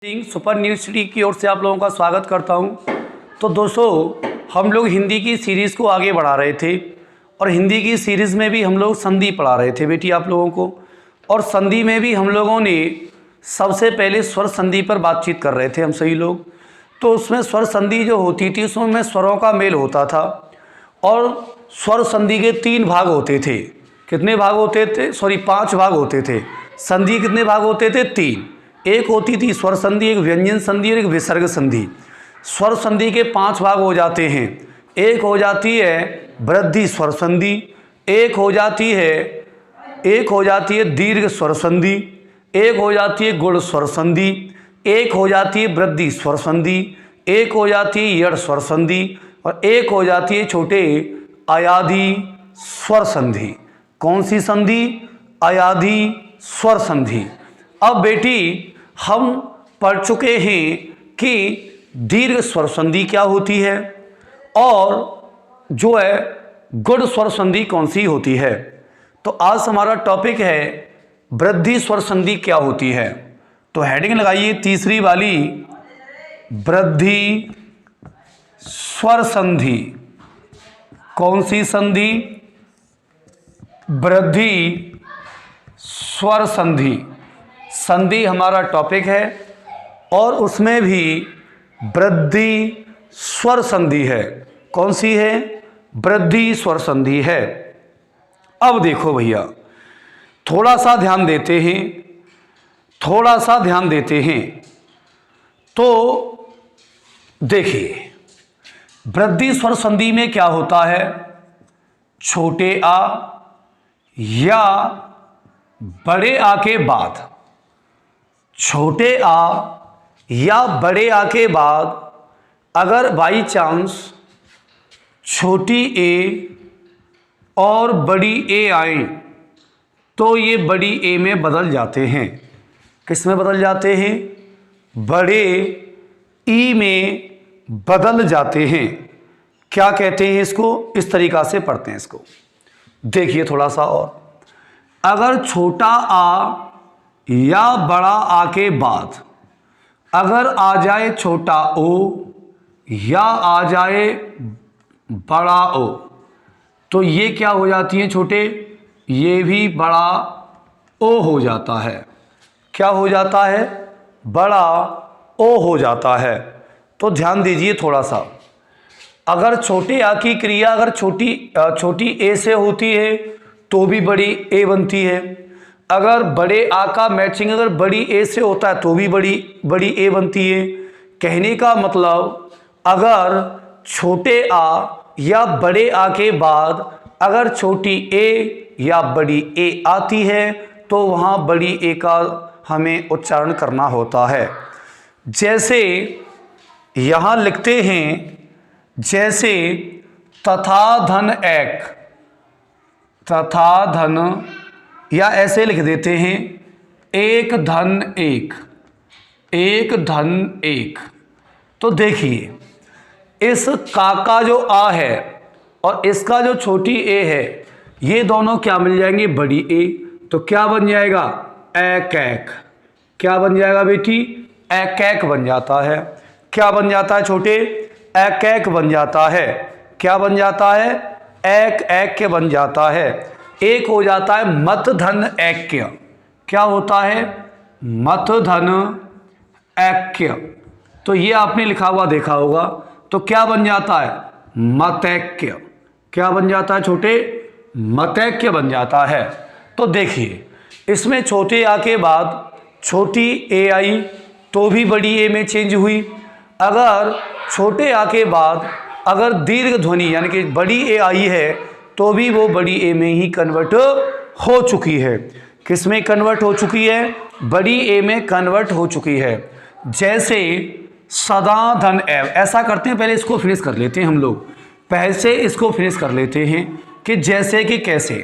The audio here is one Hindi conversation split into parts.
सिंह सुपर यूनिवर्सिटी की ओर से आप लोगों का स्वागत करता हूं। तो दोस्तों, हम लोग हिंदी की सीरीज़ को आगे बढ़ा रहे थे और हिंदी की सीरीज़ में भी हम लोग संधि पढ़ा रहे थे बेटी आप लोगों को। और संधि में भी हम लोगों ने सबसे पहले स्वर संधि पर बातचीत कर रहे थे हम सभी लोग। तो उसमें स्वर संधि जो होती थी उसमें स्वरों का मेल होता था और स्वर संधि के 3 भाग होते थे। कितने भाग होते थे? 5 भाग होते थे। संधि कितने भाग होते थे? 3। एक होती थी स्वर संधि, एक व्यंजन संधि और एक विसर्ग संधि। स्वर संधि के 5 भाग हो जाते हैं। एक हो जाती है वृद्धि स्वर संधि, एक हो जाती है दीर्घ स्वर संधि, एक हो जाती है गुण स्वर संधि, एक हो जाती है वृद्धि स्वर संधि, एक हो जाती है यड़ स्वर संधि और एक हो जाती है छोटे अयाधि स्वर संधि। कौन सी संधि? अयाधि स्वर संधि। अब बेटी हम पढ़ चुके हैं कि दीर्घ स्वर संधि क्या होती है और जो है गुण स्वर संधि कौन सी होती है। तो आज हमारा टॉपिक है वृद्धि स्वर संधि क्या होती है। तो हेडिंग लगाइए तीसरी वाली, वृद्धि स्वर संधि। कौन सी संधि? वृद्धि स्वर संधि। संधि हमारा टॉपिक है और उसमें भी वृद्धि स्वर संधि है। कौन सी है? वृद्धि स्वर संधि है। अब देखो भैया, थोड़ा सा ध्यान देते हैं तो देखिए, वृद्धि स्वर संधि में क्या होता है? छोटे आ या बड़े आ के बाद, छोटे आ या बड़े आ के बाद अगर बाई चांस छोटी ए और बड़ी ए आए तो ये बड़ी ए में बदल जाते हैं। किस में बदल जाते हैं? बड़े ई में बदल जाते हैं। क्या कहते हैं इसको? इस तरीक़ा से पढ़ते हैं इसको। देखिए थोड़ा सा और, अगर छोटा आ या बड़ा आ के बाद अगर आ जाए छोटा ओ या आ जाए बड़ा ओ तो ये क्या हो जाती हैं छोटे? ये भी बड़ा ओ हो जाता है। क्या हो जाता है? बड़ा ओ हो जाता है। तो ध्यान दीजिए थोड़ा सा, अगर छोटे आ की क्रिया अगर छोटी ए से होती है तो भी बड़ी ए बनती है। अगर बड़े आ का मैचिंग अगर बड़ी ए से होता है तो भी बड़ी ए बनती है। कहने का मतलब, अगर छोटे आ या बड़े आ के बाद अगर छोटी ए या बड़ी ए आती है तो वहाँ बड़ी ए का हमें उच्चारण करना होता है। जैसे यहाँ लिखते हैं, जैसे तथा धन एक, तथा धन, या ऐसे लिख देते हैं एक धन एक, एक धन एक। तो देखिए, इस का जो आ है और इसका जो छोटी ए है, ये दोनों क्या मिल जाएंगे? बड़ी ए। तो क्या बन जाएगा? एक एक। क्या बन जाएगा बेटी? एक एक बन जाता है। क्या बन जाता है छोटे? एक एक बन जाता है। क्या बन जाता है? एक एक के बन जाता है। एक हो जाता है मत धन ऐक्य। क्या होता है? मत धन ऐक्य। तो ये आपने लिखा हुआ देखा होगा। तो क्या बन जाता है? मतैक्य। क्या बन जाता है छोटे? मतैक्य बन जाता है। तो देखिए, इसमें छोटे आ के बाद छोटी ए आई तो भी बड़ी ए में चेंज हुई। अगर छोटे आ के बाद अगर दीर्घ ध्वनि यानी कि बड़ी ए आई है तो भी वो बड़ी ए में ही कन्वर्ट हो चुकी है। किस में कन्वर्ट हो चुकी है? बड़ी ए में कन्वर्ट हो चुकी है। जैसे सदा धन एव। ऐसा करते हैं, पहले इसको फिनिश कर लेते हैं हम लोग। पहले इसको फिनिश कर लेते हैं कि जैसे कि कैसे,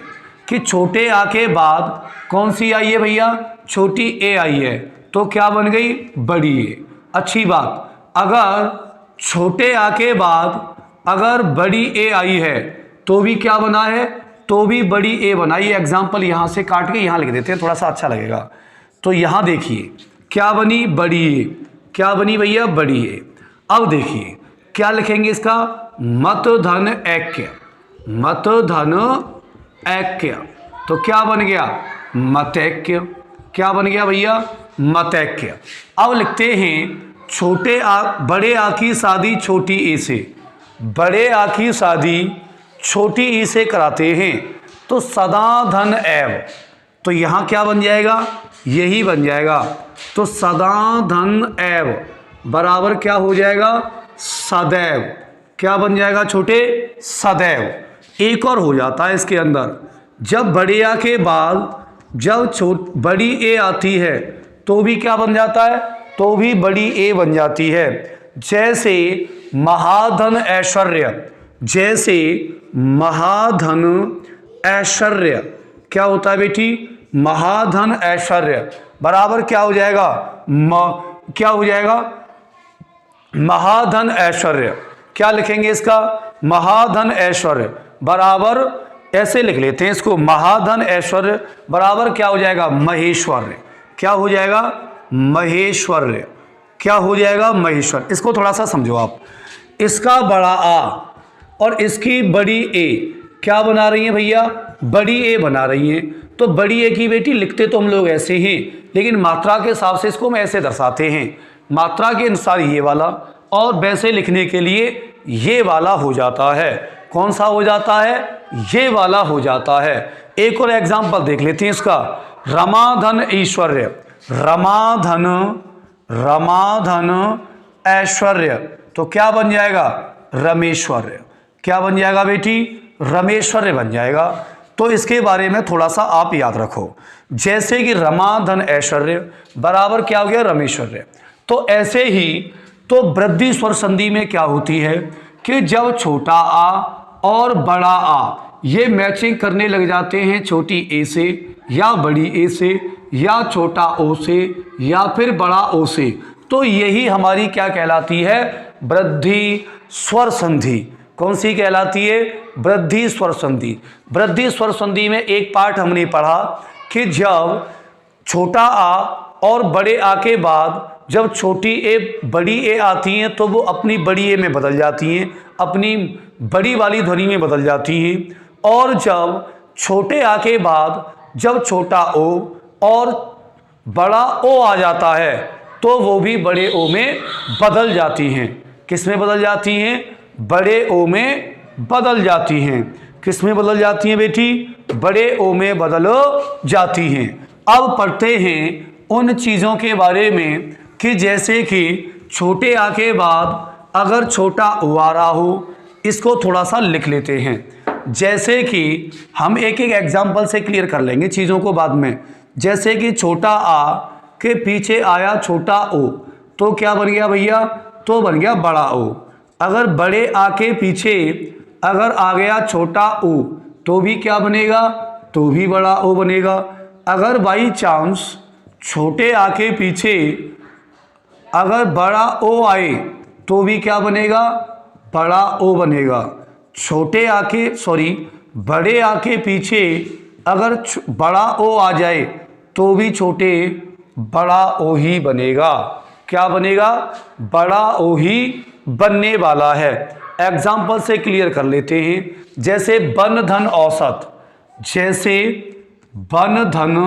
कि छोटे आ के बाद कौन सी आई है भैया? छोटी ए आई है तो क्या बन गई? बड़ी ए। अच्छी बात। अगर छोटे आ के बाद अगर बड़ी ए आई है तो भी क्या बना है? तो भी बड़ी ए बनाई। एग्जाम्पल यहाँ से काट के यहाँ लिख देते हैं, थोड़ा सा अच्छा लगेगा। तो यहाँ देखिए क्या बनी, बड़ी ए। क्या बनी भैया, बड़ी ए। अब देखिए क्या लिखेंगे इसका, मत धन ऐक्य। मत धन ऐक्य, तो क्या बन गया, मतैक्य। क्या बन गया भैया, मतैक्य। अब लिखते हैं बड़े आ की शादी छोटी ए से। बड़े आ की शादी छोटी ई से कराते हैं, तो सदा धन एव, तो यहाँ क्या बन जाएगा, यही बन जाएगा। तो सदा धन एव बराबर क्या हो जाएगा, सदैव। क्या बन जाएगा छोटे, सदैव। एक और हो जाता है इसके अंदर, जब बड़े आ के बाद जब बड़ी ए आती है तो भी क्या बन जाता है, तो भी बड़ी ए बन जाती है। जैसे महाधन ऐश्वर्य, जैसे महाधन ऐश्वर्य, क्या होता है बेटी, महाधन ऐश्वर्य बराबर क्या हो जाएगा, क्या हो जाएगा, महाधन ऐश्वर्य। क्या लिखेंगे इसका, महाधन ऐश्वर्य बराबर, ऐसे लिख लेते हैं इसको, महाधन ऐश्वर्य बराबर क्या हो जाएगा, महेश्वर्य। क्या हो जाएगा, महेश्वर्य। क्या हो जाएगा, महेश्वर। इसको थोड़ा सा समझो आप, इसका बड़ा आ और इसकी बड़ी ए क्या बना रही हैं भैया, बड़ी ए बना रही हैं। तो बड़ी ए की बेटी लिखते तो हम लोग ऐसे हैं, लेकिन मात्रा के हिसाब से इसको हम ऐसे दर्शाते हैं, मात्रा के अनुसार ये वाला, और वैसे लिखने के लिए ये वाला हो जाता है। कौन सा हो जाता है, ये वाला हो जाता है। एक और एग्जाम्पल देख लेते हैं इसका, रमाधन ऐश्वर्य। रमाधन, रमाधन ऐश्वर्य, तो क्या बन जाएगा, रमेश्वर्य। क्या बन जाएगा बेटी, रमेश्वर्य बन जाएगा। तो इसके बारे में थोड़ा सा आप याद रखो, जैसे कि रमाधन ऐश्वर्य बराबर क्या हो गया, रमेश्वर्य। तो ऐसे ही तो वृद्धि स्वर संधि में क्या होती है कि जब छोटा आ और बड़ा आ ये मैचिंग करने लग जाते हैं, छोटी ए से या बड़ी ए से या छोटा ओ से या फिर बड़ा ओ से, तो यही हमारी क्या कहलाती है, वृद्धि स्वर संधि। कौन सी कहलाती है, वृद्धि स्वर संधि। वृद्धि स्वर संधि में एक पार्ट हमने पढ़ा कि जब छोटा आ और बड़े आ के बाद जब छोटी ए बड़ी ए आती हैं तो वो अपनी बड़ी ए में बदल जाती हैं, अपनी बड़ी वाली ध्वनि में बदल जाती हैं। और जब छोटे आ के बाद जब छोटा ओ और बड़ा ओ आ जाता है तो वो भी बड़े ओ में बदल जाती हैं। किस में बदल जाती हैं, बड़े ओ में बदल जाती हैं। किस में बदल जाती हैं बेटी, बड़े ओ में बदल जाती हैं। अब पढ़ते हैं उन चीज़ों के बारे में कि जैसे कि छोटे आ के बाद अगर छोटा ओ आ रहा हो, इसको थोड़ा सा लिख लेते हैं। जैसे कि हम एक एक एग्जाम्पल से क्लियर कर लेंगे चीज़ों को बाद में। जैसे कि छोटा आ के पीछे आया छोटा ओ, तो क्या बन गया भैया, तो बन गया बड़ा ओ। अगर बड़े आ के पीछे अगर आ गया छोटा ओ तो भी क्या बनेगा, तो भी बड़ा ओ बनेगा। अगर बाई चांस छोटे आ के पीछे अगर बड़ा ओ आए तो भी क्या बनेगा, बड़ा ओ बनेगा। छोटे आ के बड़े आ के पीछे अगर बड़ा ओ आ जाए तो भी छोटे बड़ा ओ ही बनेगा। क्या बनेगा, बड़ा ओ ही बनने वाला है। एग्जाम्पल से क्लियर कर लेते हैं। जैसे बन धन औसत, जैसे बन धन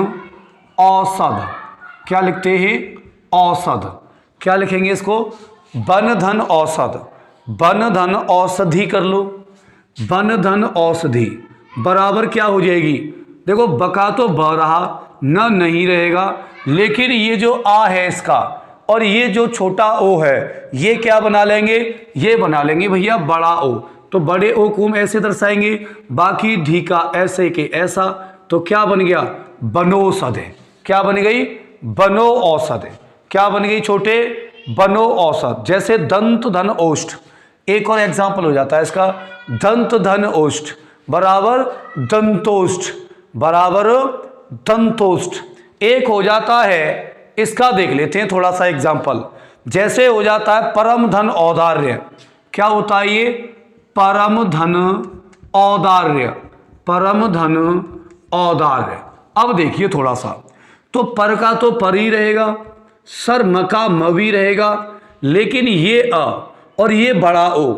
औसत, क्या लिखते हैं, औसत। क्या लिखेंगे इसको, बन धन औसत। बन धन औषधि कर लो, बन धन औषधि बराबर क्या हो जाएगी, देखो बका तो ब रहा न नहीं रहेगा, लेकिन ये जो आ है इसका और ये जो छोटा ओ है ये क्या बना लेंगे, ये बना लेंगे भैया बड़ा ओ। तो बड़े ओ को हम ऐसे दर्शाएंगे, बाकी ढी का ऐसे के ऐसा, तो क्या बन गया, बनोषध। क्या बन गई, बनो औषध। क्या बन गई छोटे, बनो औषध। जैसे दंत धन ओष्ठ, एक और एग्जाम्पल हो जाता है इसका, दंत धन ओष्ठ बराबर दंतोष्ठ बराबर दंतोष्ठ। एक हो जाता है इसका, देख लेते हैं थोड़ा सा एग्जाम्पल। जैसे हो जाता है परम धन औदार्य। क्या होता है ये, परम धन औदार्य, परम धन औदार्य। अब देखिए थोड़ा सा, तो पर का तो पर ही रहेगा, सर म का म भी रहेगा, लेकिन ये अ और ये बड़ा ओ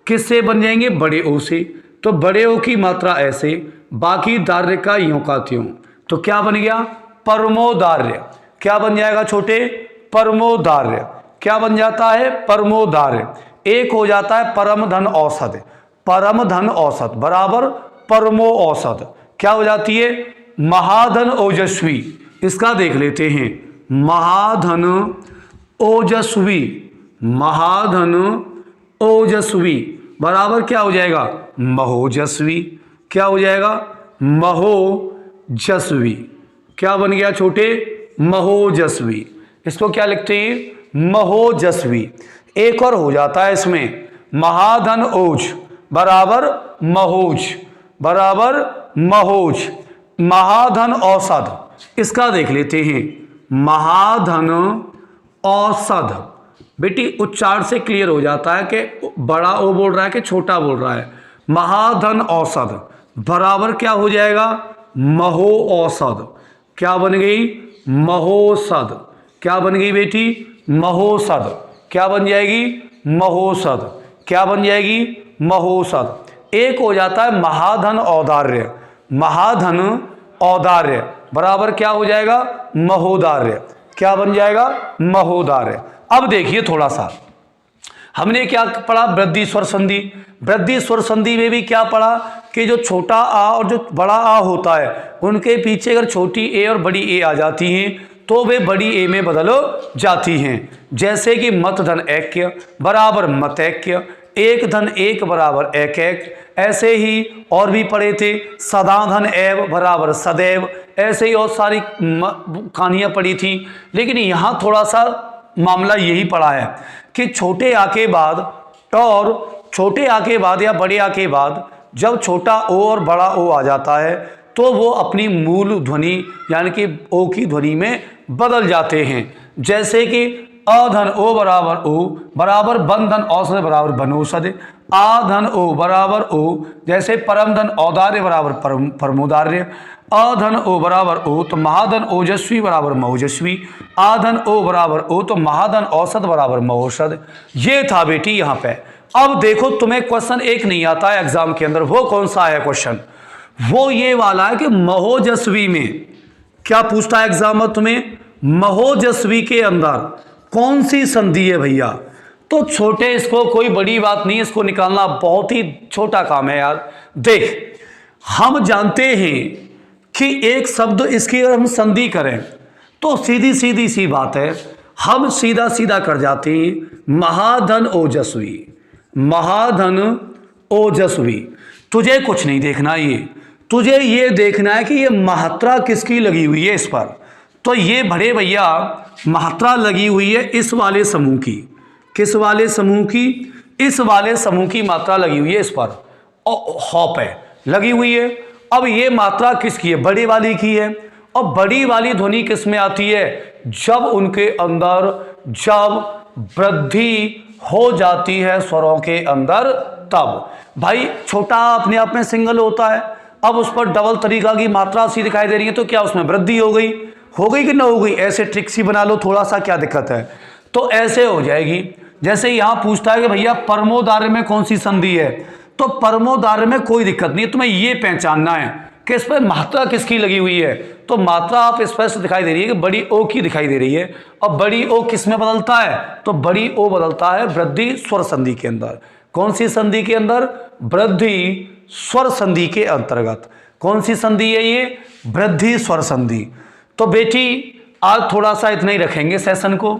किससे बन जाएंगे? बड़े ओ से। तो बड़े ओ की मात्रा ऐसे, बाकी दार्य का यूं का त्यों। तो क्या बन गया? परमोदार्य। क्या बन जाएगा छोटे? परमोदार्य। क्या बन जाता है? परमोदार्य। एक हो जाता है परम धन औसत। परम धन औसत बराबर परमो औसत। क्या हो जाती है? महाधन ओजस्वी। इसका देख लेते हैं। महाधन ओजस्वी, महाधन ओजस्वी बराबर क्या हो जाएगा? महोजस्वी। क्या हो जाएगा? महोजस्वी। क्या बन गया छोटे? महोजस्वी। इसको क्या लिखते हैं? महोजस्वी। एक और हो जाता है इसमें, महाधन ओज बराबर महोज, बराबर महोज। महाधन औसत, इसका देख लेते हैं। महाधन औसत। बेटी उच्चारण से क्लियर हो जाता है कि बड़ा ओ बोल रहा है कि छोटा बोल रहा है। महाधन औसत बराबर क्या हो जाएगा? महो औसत। क्या बन गई? महोसद। क्या बन गई बेटी? महोसद। क्या बन जाएगी? महोसद। क्या बन जाएगी? महोसद। एक हो जाता है महाधन औदार्य। महाधन औदार्य बराबर क्या हो जाएगा? महोदार्य। क्या बन जाएगा? महोदार्य। अब देखिए थोड़ा सा, हमने क्या पढ़ा? वृद्धि स्वर संधि। वृद्धि स्वर संधि में भी क्या पढ़ा कि जो छोटा आ और जो बड़ा आ होता है, उनके पीछे अगर छोटी ए और बड़ी ए आ जाती हैं तो वे बड़ी ए में बदल जाती हैं। जैसे कि मत धन ऐक्य बराबर मतैक्य, एक धन एक बराबर एक एक। ऐसे ही और भी पढ़े थे, सदा धन एव बराबर सदैव। ऐसे ही और सारी कहानियाँ पढ़ी थी। लेकिन यहाँ थोड़ा सा मामला यही पड़ा है कि छोटे आ के बाद और छोटे आ के बाद या बड़े आ के बाद जब छोटा ओ और बड़ा ओ आ जाता है तो वो अपनी मूल ध्वनि यानी कि ओ की ध्वनि में बदल जाते हैं। जैसे कि अधन ओ बराबर बन धन औसत बराबर बनोसद। आधन ओ बराबर ओ, जैसे परम धन औदार्य बराबर परमोदार्य। अधन ओ बराबर ओ तो महाधन ओजस्वी बराबर महोजस्वी। आधन ओ बराबर ओ तो महाधन औसत बराबर महोसद। ये था बेटी यहाँ पे। अब देखो तुम्हें क्वेश्चन एक नहीं आता है एग्जाम के अंदर, वो कौन सा है क्वेश्चन? वो ये वाला है कि महोजस्वी में क्या पूछता है एग्जाम में तुम्हें? महोजस्वी के अंदर कौन सी संधि है भैया? तो छोटे, इसको कोई बड़ी बात नहीं, इसको निकालना बहुत ही छोटा काम है यार। देख, हम जानते हैं कि एक शब्द इसकी अगर हम संधि करें तो सीधी सीधी सी बात है, हम सीधा सीधा कर जाते हैं। महाधन ओजस्वी, महाधन ओजस्वी। तुझे कुछ नहीं देखना, ये तुझे ये देखना है कि ये मात्रा किसकी लगी हुई है इस पर। तो ये बड़े भैया मात्रा लगी हुई है इस वाले समूह की। किस वाले समूह की? इस वाले समूह की मात्रा लगी हुई है इस पर, और हॉप है लगी हुई है। अब ये मात्रा किसकी है? बड़ी वाली की है। और बड़ी वाली ध्वनि किस में आती है? जब उनके अंदर जब वृद्धि हो जाती है स्वरों के अंदर, तब। भाई छोटा अपने आप में सिंगल होता है, अब उस पर डबल तरीका की मात्रा सी दिखाई दे रही है तो क्या उसमें वृद्धि हो गई? हो गई कि ना हो गई? ऐसे ट्रिक सी बना लो थोड़ा सा, क्या दिक्कत है? तो ऐसे हो जाएगी। जैसे यहां पूछता है कि भैया परमोदार्य में कौन सी संधि है, तो परमोदार्य में कोई दिक्कत नहीं है, तुम्हें ये पहचानना है कि इस पर मात्रा किसकी लगी हुई है। तो मात्रा आप स्पष्ट दिखाई दे रही है कि बड़ी ओ की दिखाई दे रही है। और बड़ी ओ किस में बदलता है? तो बड़ी ओ बदलता है वृद्धि स्वर संधि के अंदर। कौन सी संधि के अंदर? वृद्धि स्वर संधि के अंतर्गत। कौन सी संधि है ये? वृद्धि स्वर संधि। तो बेटी आज थोड़ा सा इतना ही रखेंगे सेशन को।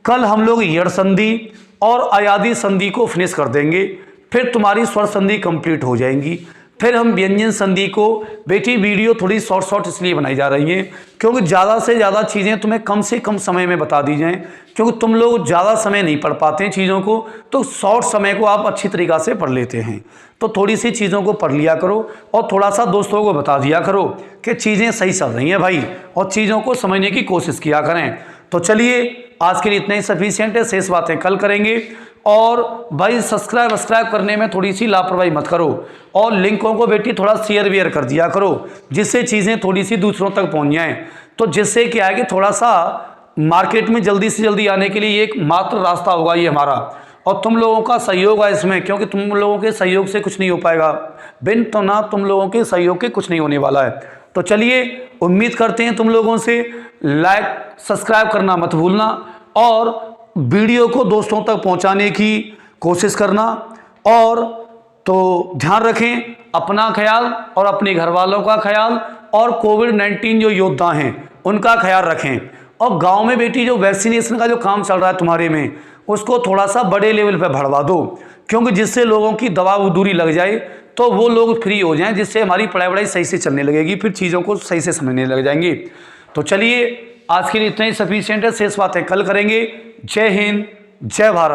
कल हम लोग यड़ संधि और अयादि संधि को फिनिश कर देंगे, फिर तुम्हारी स्वर संधि कंप्लीट हो जाएंगी। फिर हम व्यंजन संधि को, बेटी वीडियो थोड़ी शॉर्ट इसलिए बनाई जा रही है क्योंकि ज़्यादा से ज़्यादा चीज़ें तुम्हें कम से कम समय में बता दी जाएं, क्योंकि तुम लोग ज़्यादा समय नहीं पढ़ पाते हैं चीज़ों को, तो शॉर्ट समय को आप अच्छी तरीक़ा से पढ़ लेते हैं। तो थोड़ी सी चीज़ों को पढ़ लिया करो और थोड़ा सा दोस्तों को बता दिया करो कि चीज़ें सही चल रही हैं भाई, और चीज़ों को समझने की कोशिश किया करें। तो चलिए आज के लिए इतना ही सफिशिएंट है, शेष बातें कल करेंगे। और भाई सब्सक्राइब करने में थोड़ी सी लापरवाही मत करो, और लिंकों को बेटी थोड़ा शेयर कर दिया करो, जिससे चीज़ें थोड़ी सी दूसरों तक पहुंच जाएं। तो जिससे क्या है कि थोड़ा सा मार्केट में जल्दी से जल्दी आने के लिए ये एक मात्र रास्ता होगा ये हमारा, और तुम लोगों का सहयोग है इसमें, क्योंकि तुम लोगों के सहयोग से कुछ नहीं हो पाएगा। बिन तो ना तुम लोगों के सहयोग के कुछ नहीं होने वाला है। तो चलिए, उम्मीद करते हैं तुम लोगों से। लाइक सब्सक्राइब करना मत भूलना और वीडियो को दोस्तों तक पहुंचाने की कोशिश करना। और तो ध्यान रखें अपना ख्याल और अपने घर वालों का ख्याल, और कोविड-19 जो योद्धा हैं उनका ख्याल रखें। और गांव में बेटी जो वैक्सीनेशन का जो काम चल रहा है तुम्हारे में, उसको थोड़ा सा बड़े लेवल पे बढ़वा दो, क्योंकि जिससे लोगों की दवा दूरी लग जाए तो वो लोग फ्री हो जाएं, जिससे हमारी पढ़ाई सही से चलने लगेगी, फिर चीज़ों को सही से समझने लग जाएंगे। तो चलिए, आज के लिए इतना ही सफिशिएंट है, शेष बातें कल करेंगे। जय हिंद, जय भारत।